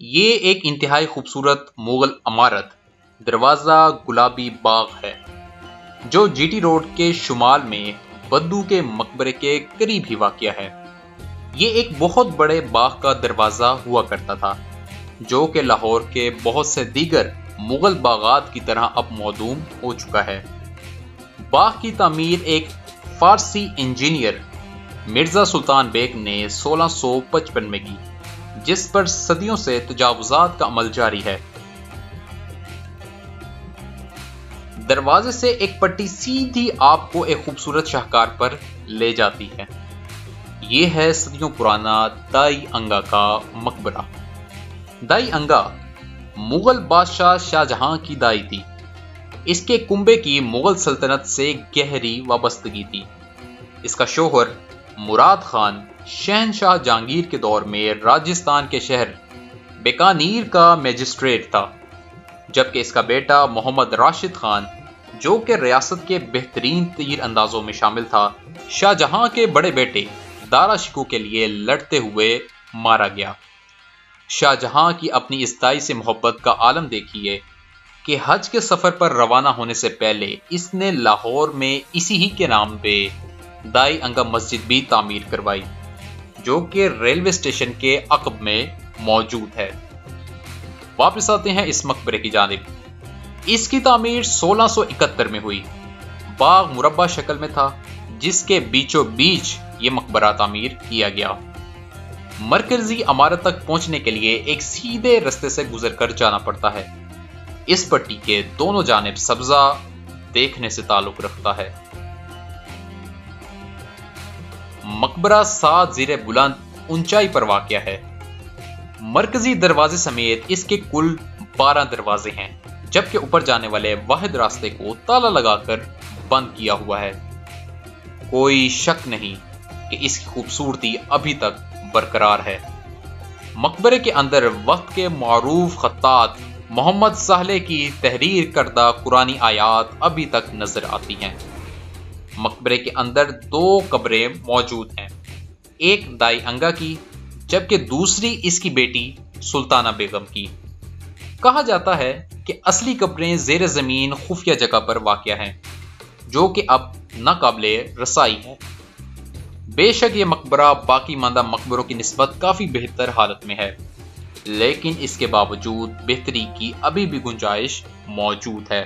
یہ ایک انتہائی خوبصورت مغل عمارت دروازہ گلابی باغ ہے جو جی ٹی روڈ کے شمال میں بدو کے مقبرے کے قریب ہی واقع ہے۔ یہ ایک بہت بڑے باغ کا دروازہ ہوا کرتا تھا جو کہ لاہور کے بہت سے دیگر مغل باغات کی طرح اب معدوم ہو چکا ہے۔ باغ کی تعمیر ایک فارسی انجینئر مرزا سلطان بیگ نے 1655 میں کی، جس پر صدیوں سے تجاوزات کا عمل جاری ہے۔ دروازے سے ایک پٹی سیدھی آپ کو ایک خوبصورت شاہکار پر لے جاتی ہے۔ یہ ہے صدیوں پرانا دائی انگا کا مقبرہ۔ دائی انگا مغل بادشاہ شاہ جہاں کی دائی تھی۔ اس کے کنبے کی مغل سلطنت سے گہری وابستگی تھی۔ اس کا شوہر مراد خان شہنشاہ جہانگیر کے دور میں راجستھان کے شہر بیکانیر کا میجسٹریٹ تھا، جبکہ اس کا بیٹا محمد راشد خان جو کہ ریاست کے بہترین تیر اندازوں میں شامل تھا، شاہ جہاں کے بڑے بیٹے دارا شکوہ کے لیے لڑتے ہوئے مارا گیا۔ شاہ جہاں کی اپنی اس دائی سے محبت کا عالم دیکھیے کہ حج کے سفر پر روانہ ہونے سے پہلے اس نے لاہور میں اسی ہی کے نام پہ دائی انگا مسجد بھی تعمیر کروائی، جو کہ ریلوے اسٹیشن کے عقب میں موجود ہے۔ واپس آتے ہیں اس مقبرے کی جانب۔ اس کی تعمیر 1671 میں ہوئی۔ باغ مربع شکل میں تھا جس کے بیچوں بیچ یہ مقبرہ تعمیر کیا گیا۔ مرکزی عمارت تک پہنچنے کے لیے ایک سیدھے رستے سے گزر کر جانا پڑتا ہے۔ اس پٹی کے دونوں جانب سبزہ دیکھنے سے تعلق رکھتا ہے۔ مقبرہ 7 زیر بلند اونچائی پر واقع ہے۔ مرکزی دروازے سمیت اس کے کل 12 دروازے ہیں، جبکہ اوپر جانے والے واحد راستے کو تالا لگا کر بند کیا ہوا ہے۔ کوئی شک نہیں کہ اس کی خوبصورتی ابھی تک برقرار ہے۔ مقبرے کے اندر وقت کے معروف خطاط محمد صالح کی تحریر کردہ قرآنی آیات ابھی تک نظر آتی ہیں۔ مقبرے کے اندر 2 قبریں موجود ہیں، ایک دائی انگا کی جبکہ دوسری اس کی بیٹی سلطانہ بیگم کی۔ کہا جاتا ہے کہ اصلی قبریں زیر زمین خفیہ جگہ پر واقع ہیں، جو کہ اب ناقابل رسائی ہے۔ بے شک یہ مقبرہ باقی ماندہ مقبروں کی نسبت کافی بہتر حالت میں ہے، لیکن اس کے باوجود بہتری کی ابھی بھی گنجائش موجود ہے۔